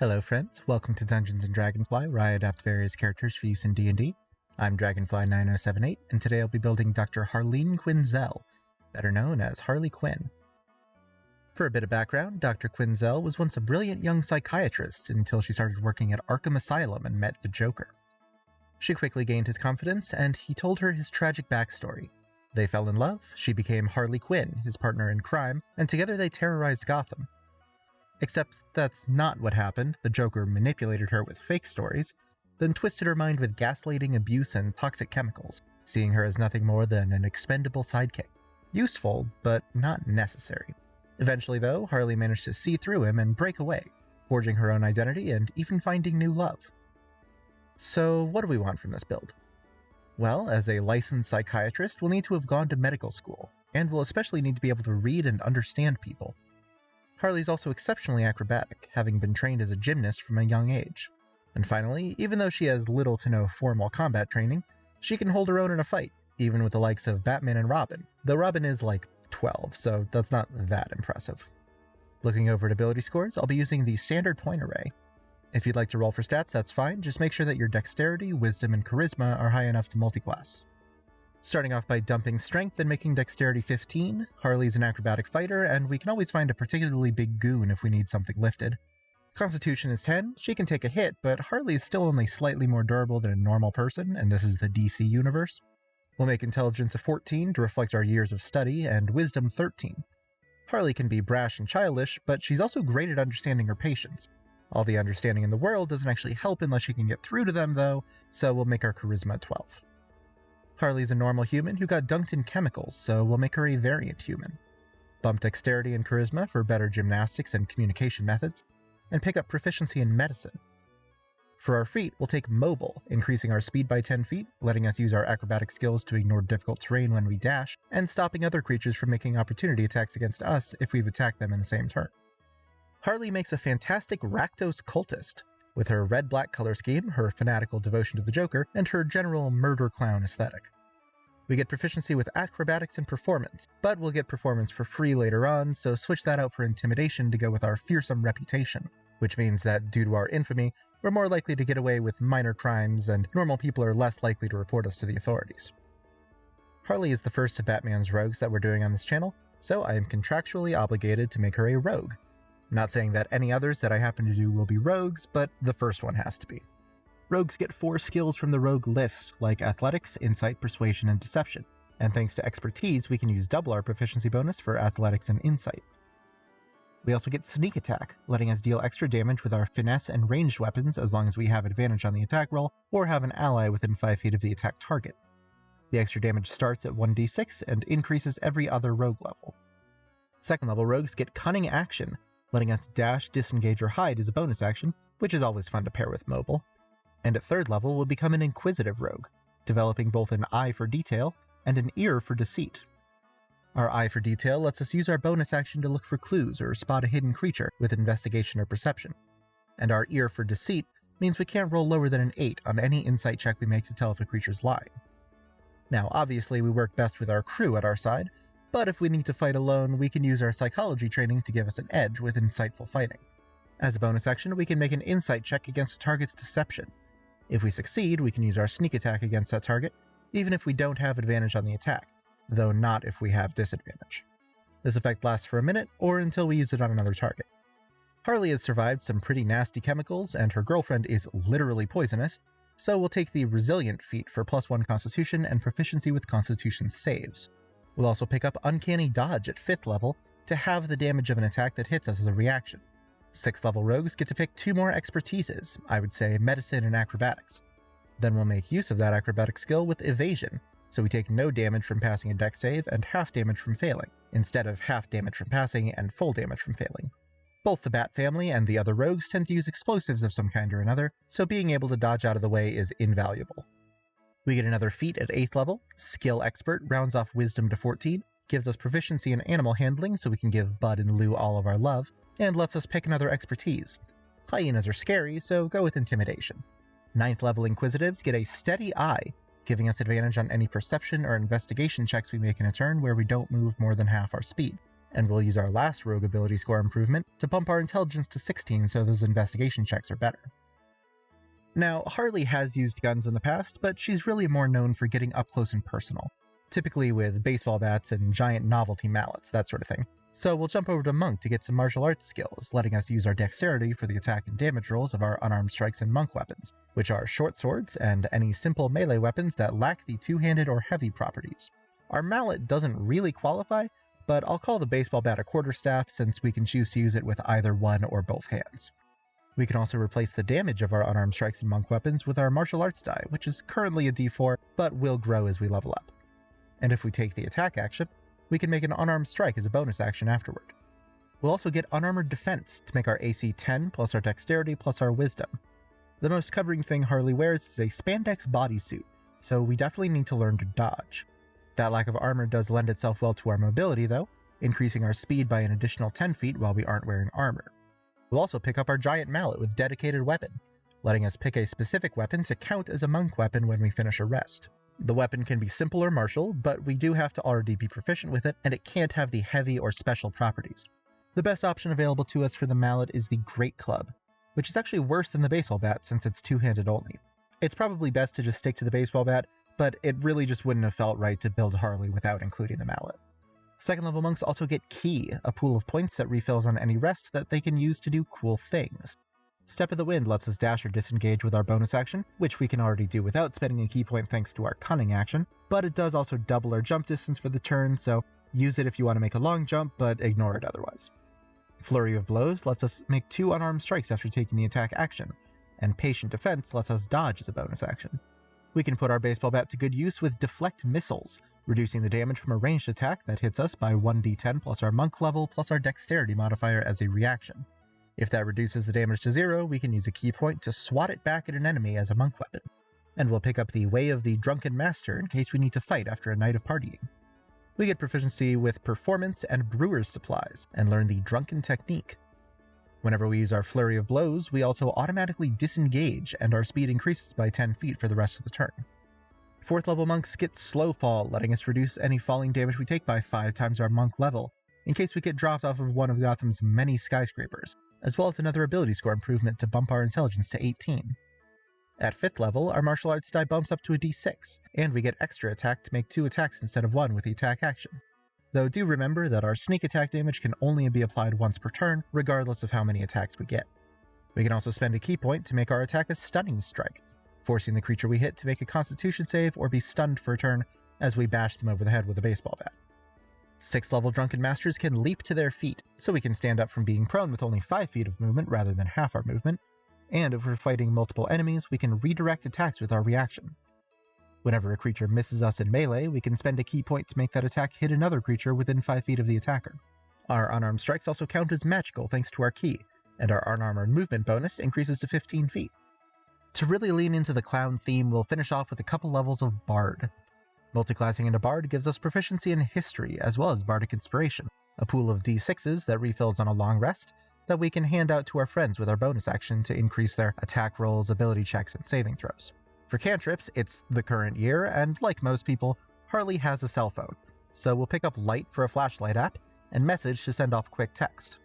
Hello friends, welcome to Dungeons & Dragonfly, where I adapt various characters for use in D&D. I'm Dragonfly9078, and today I'll be building Dr. Harleen Quinzel, better known as Harley Quinn. For a bit of background, Dr. Quinzel was once a brilliant young psychiatrist until she started working at Arkham Asylum and met the Joker. She quickly gained his confidence, and he told her his tragic backstory. They fell in love, she became Harley Quinn, his partner in crime, and together they terrorized Gotham. Except that's not what happened. The Joker manipulated her with fake stories, then twisted her mind with gaslighting, abuse, and toxic chemicals, seeing her as nothing more than an expendable sidekick. Useful, but not necessary. Eventually, though, Harley managed to see through him and break away, forging her own identity and even finding new love. So what do we want from this build? Well, as a licensed psychiatrist, we'll need to have gone to medical school, and we'll especially need to be able to read and understand people. Harley's also exceptionally acrobatic, having been trained as a gymnast from a young age. And finally, even though she has little to no formal combat training, she can hold her own in a fight, even with the likes of Batman and Robin, though Robin is like 12, so that's not that impressive. Looking over at ability scores, I'll be using the standard point array. If you'd like to roll for stats, that's fine, just make sure that your dexterity, wisdom, and charisma are high enough to multiclass. Starting off by dumping strength and making dexterity 15, Harley's an acrobatic fighter, and we can always find a particularly big goon if we need something lifted. Constitution is 10, she can take a hit, but Harley is still only slightly more durable than a normal person, and this is the DC universe. We'll make intelligence a 14 to reflect our years of study, and wisdom 13. Harley can be brash and childish, but she's also great at understanding her patients. All the understanding in the world doesn't actually help unless she can get through to them, though, so we'll make our charisma 12. Harley's a normal human who got dunked in chemicals, so we'll make her a variant human. Bump dexterity and charisma for better gymnastics and communication methods, and pick up proficiency in medicine. For our feat, we'll take mobile, increasing our speed by 10 feet, letting us use our acrobatic skills to ignore difficult terrain when we dash, and stopping other creatures from making opportunity attacks against us if we've attacked them in the same turn. Harley makes a fantastic Rakdos cultist, with her red-black color scheme, her fanatical devotion to the Joker, and her general murder clown aesthetic. We get proficiency with acrobatics and performance, but we'll get performance for free later on, so switch that out for intimidation to go with our fearsome reputation, which means that due to our infamy, we're more likely to get away with minor crimes, and normal people are less likely to report us to the authorities. Harley is the first of Batman's rogues that we're doing on this channel, so I am contractually obligated to make her a rogue. I'm not saying that any others that I happen to do will be rogues, but the first one has to be. Rogues get 4 skills from the rogue list, like athletics, insight, persuasion, and deception, and thanks to expertise we can use double our proficiency bonus for athletics and insight. We also get sneak attack, letting us deal extra damage with our finesse and ranged weapons as long as we have advantage on the attack roll, or have an ally within 5 feet of the attack target. The extra damage starts at 1d6 and increases every other rogue level. Second level rogues get cunning action, letting us dash, disengage, or hide as a bonus action, which is always fun to pair with mobile. And at third level, we'll become an inquisitive rogue, developing both an eye for detail and an ear for deceit. Our eye for detail lets us use our bonus action to look for clues or spot a hidden creature with investigation or perception. And our ear for deceit means we can't roll lower than an 8 on any insight check we make to tell if a creature's lying. Now, obviously we work best with our crew at our side, but if we need to fight alone, we can use our psychology training to give us an edge with insightful fighting. As a bonus action, we can make an insight check against a target's deception. If we succeed, we can use our sneak attack against that target, even if we don't have advantage on the attack, though not if we have disadvantage. This effect lasts for a minute, or until we use it on another target. Harley has survived some pretty nasty chemicals, and her girlfriend is literally poisonous, so we'll take the Resilient feat for +1 Constitution and proficiency with Constitution saves. We'll also pick up Uncanny Dodge at 5th level to halve the damage of an attack that hits us as a reaction. 6th level rogues get to pick 2 more expertises, I would say medicine and acrobatics. Then we'll make use of that acrobatic skill with evasion, so we take no damage from passing a dex save and half damage from failing, instead of half damage from passing and full damage from failing. Both the Bat family and the other rogues tend to use explosives of some kind or another, so being able to dodge out of the way is invaluable. We get another feat at 8th level. Skill Expert rounds off Wisdom to 14, gives us proficiency in animal handling so we can give Bud and Lou all of our love, and lets us pick another expertise. Hyenas are scary, so go with Intimidation. 9th level Inquisitives get a Steady Eye, giving us advantage on any perception or investigation checks we make in a turn where we don't move more than half our speed. and we'll use our last rogue ability score improvement to bump our intelligence to 16 so those investigation checks are better. Now, Harley has used guns in the past, but she's really more known for getting up close and personal, typically with baseball bats and giant novelty mallets, that sort of thing. So we'll jump over to Monk to get some martial arts skills, letting us use our dexterity for the attack and damage rolls of our unarmed strikes and monk weapons, which are short swords and any simple melee weapons that lack the two-handed or heavy properties. Our mallet doesn't really qualify, but I'll call the baseball bat a quarterstaff since we can choose to use it with either one or both hands. We can also replace the damage of our unarmed strikes and monk weapons with our martial arts die, which is currently a d4, but will grow as we level up. And if we take the attack action, we can make an unarmed strike as a bonus action afterward. We'll also get unarmored defense to make our AC 10 plus our dexterity plus our wisdom. The most covering thing Harley wears is a spandex bodysuit, so we definitely need to learn to dodge. That lack of armor does lend itself well to our mobility though, increasing our speed by an additional 10 feet while we aren't wearing armor. We'll also pick up our giant mallet with dedicated weapon, letting us pick a specific weapon to count as a monk weapon when we finish a rest. The weapon can be simple or martial, but we do have to already be proficient with it, and it can't have the heavy or special properties. The best option available to us for the mallet is the Great Club, which is actually worse than the baseball bat since it's two-handed only. It's probably best to just stick to the baseball bat, but it really just wouldn't have felt right to build Harley without including the mallet. Second level monks also get Key, a pool of points that refills on any rest that they can use to do cool things. Step of the Wind lets us dash or disengage with our bonus action, which we can already do without spending a key point thanks to our Cunning action, but it does also double our jump distance for the turn, so use it if you want to make a long jump, but ignore it otherwise. Flurry of Blows lets us make 2 unarmed strikes after taking the attack action, and Patient Defense lets us dodge as a bonus action. We can put our baseball bat to good use with Deflect Missiles, reducing the damage from a ranged attack that hits us by 1d10 plus our monk level plus our dexterity modifier as a reaction. If that reduces the damage to 0, we can use a key point to swat it back at an enemy as a monk weapon. And we'll pick up the Way of the Drunken Master in case we need to fight after a night of partying. We get proficiency with Performance and Brewer's Supplies, and learn the Drunken Technique. Whenever we use our Flurry of Blows, we also automatically disengage, and our speed increases by 10 feet for the rest of the turn. 4th level monks get Slow Fall, letting us reduce any falling damage we take by 5 times our monk level, in case we get dropped off of one of Gotham's many skyscrapers, as well as another ability score improvement to bump our intelligence to 18. At 5th level, our martial arts die bumps up to a d6, and we get extra attack to make 2 attacks instead of 1 with the attack action. Though do remember that our sneak attack damage can only be applied once per turn, regardless of how many attacks we get. We can also spend a key point to make our attack a Stunning Strike, forcing the creature we hit to make a Constitution save or be stunned for a turn as we bash them over the head with a baseball bat. 6th level Drunken Masters can leap to their feet, so we can stand up from being prone with only 5 feet of movement rather than half our movement, and if we're fighting multiple enemies, we can redirect attacks with our reaction. Whenever a creature misses us in melee, we can spend a key point to make that attack hit another creature within 5 feet of the attacker. Our unarmed strikes also count as magical thanks to our key, and our unarmored movement bonus increases to 15 feet. To really lean into the clown theme, we'll finish off with a couple levels of Bard. Multiclassing into Bard gives us proficiency in History, as well as Bardic Inspiration, a pool of d6s that refills on a long rest, that we can hand out to our friends with our bonus action to increase their attack rolls, ability checks, and saving throws. For cantrips, it's the current year, and like most people, Harley has a cell phone, so we'll pick up Light for a flashlight app, and Message to send off quick text.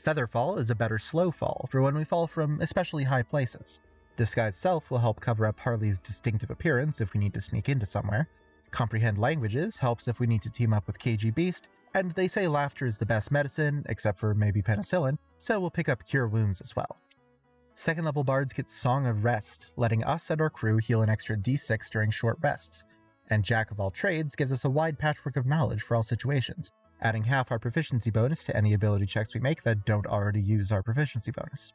Featherfall is a better slow fall for when we fall from especially high places. Disguise Self will help cover up Harley's distinctive appearance if we need to sneak into somewhere. Comprehend Languages helps if we need to team up with KG Beast, and they say laughter is the best medicine, except for maybe penicillin, so we'll pick up Cure Wounds as well. 2nd level bards get Song of Rest, letting us and our crew heal an extra d6 during short rests, and Jack of All Trades gives us a wide patchwork of knowledge for all situations, adding half our proficiency bonus to any ability checks we make that don't already use our proficiency bonus.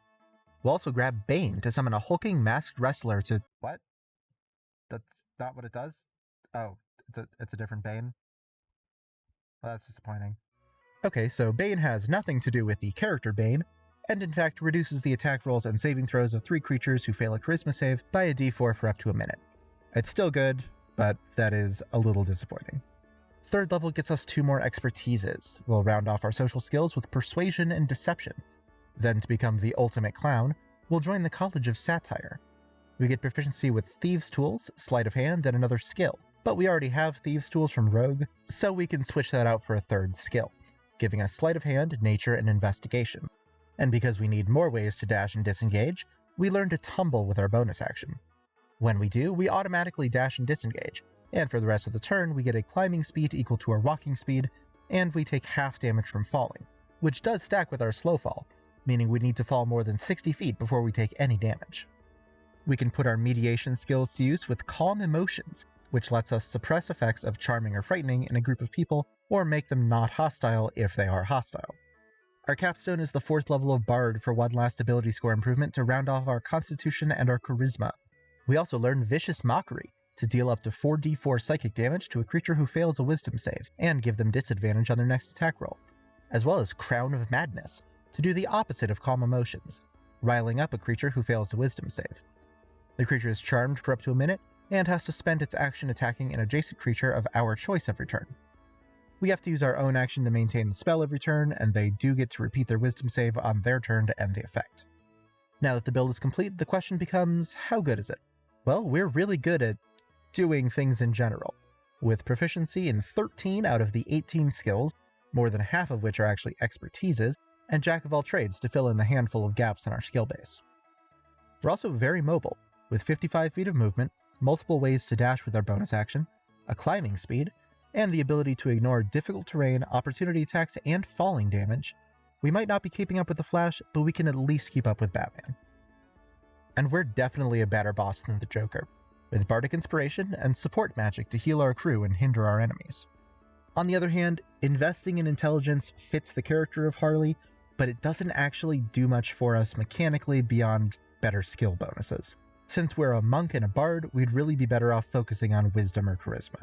We'll also grab Bane to summon a hulking masked wrestler to... What? That's not what it does? Oh, it's a different Bane? Well, that's disappointing. Okay, so Bane has nothing to do with the character Bane, and in fact reduces the attack rolls and saving throws of 3 creatures who fail a charisma save by a d4 for up to a minute. It's still good, but that is a little disappointing. 3rd level gets us 2 more expertises. We'll round off our social skills with Persuasion and Deception. Then to become the ultimate clown, we'll join the College of Satire. We get proficiency with Thieves' Tools, Sleight of Hand, and another skill, but we already have Thieves' Tools from Rogue, so we can switch that out for a 3rd skill. giving us sleight of hand, nature, and investigation. And because we need more ways to dash and disengage, we learn to tumble with our bonus action. When we do, we automatically dash and disengage, and for the rest of the turn we get a climbing speed equal to our walking speed, and we take half damage from falling, which does stack with our slow fall, meaning we need to fall more than 60 feet before we take any damage. We can put our mediation skills to use with Calm Emotions, which lets us suppress effects of charming or frightening in a group of people, or make them not hostile if they are hostile. Our capstone is the 4th level of Bard for one last ability score improvement to round off our Constitution and our Charisma. We also learn Vicious Mockery to deal up to 4d4 psychic damage to a creature who fails a Wisdom save, and give them disadvantage on their next attack roll, as well as Crown of Madness to do the opposite of Calm Emotions, riling up a creature who fails a Wisdom save. The creature is charmed for up to a minute, and has to spend its action attacking an adjacent creature of our choice every turn. We have to use our own action to maintain the spell every turn, and they do get to repeat their Wisdom save on their turn to end the effect. Now that the build is complete, the question becomes, how good is it? Well, we're really good at doing things in general, with proficiency in 13 out of the 18 skills, more than half of which are actually expertises, and Jack of all trades to fill in the handful of gaps in our skill base. We're also very mobile, with 55 feet of movement, multiple ways to dash with our bonus action, a climbing speed, and the ability to ignore difficult terrain, opportunity attacks, and falling damage. We might not be keeping up with the Flash, but we can at least keep up with Batman. And we're definitely a better boss than the Joker, with Bardic Inspiration and support magic to heal our crew and hinder our enemies. On the other hand, investing in intelligence fits the character of Harley, but it doesn't actually do much for us mechanically beyond better skill bonuses. Since we're a monk and a bard, we'd really be better off focusing on wisdom or charisma.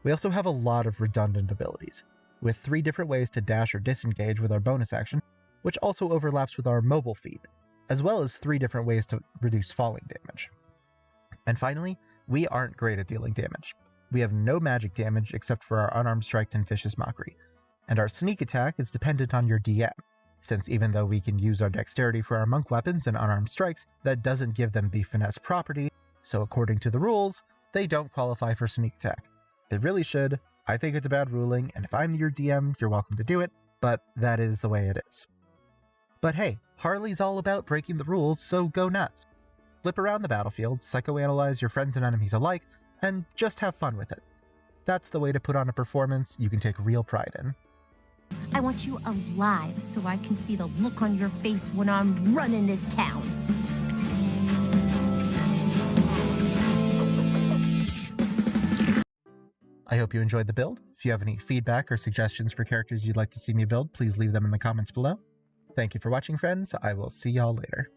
We also have a lot of redundant abilities, with 3 different ways to dash or disengage with our bonus action, which also overlaps with our mobile feat, as well as 3 different ways to reduce falling damage. And finally, we aren't great at dealing damage. We have no magic damage except for our unarmed strikes and Vicious Mockery, and our sneak attack is dependent on your DM, since even though we can use our dexterity for our monk weapons and unarmed strikes, that doesn't give them the finesse property, so according to the rules, they don't qualify for sneak attack. They really should. I think it's a bad ruling, and if I'm your DM, you're welcome to do it, but that is the way it is. But hey, Harley's all about breaking the rules, so go nuts. Flip around the battlefield, psychoanalyze your friends and enemies alike, and just have fun with it. That's the way to put on a performance you can take real pride in. I want you alive so I can see the look on your face when I'm running this town. I hope you enjoyed the build. If you have any feedback or suggestions for characters you'd like to see me build, please leave them in the comments below. Thank you for watching, friends. I will see y'all later.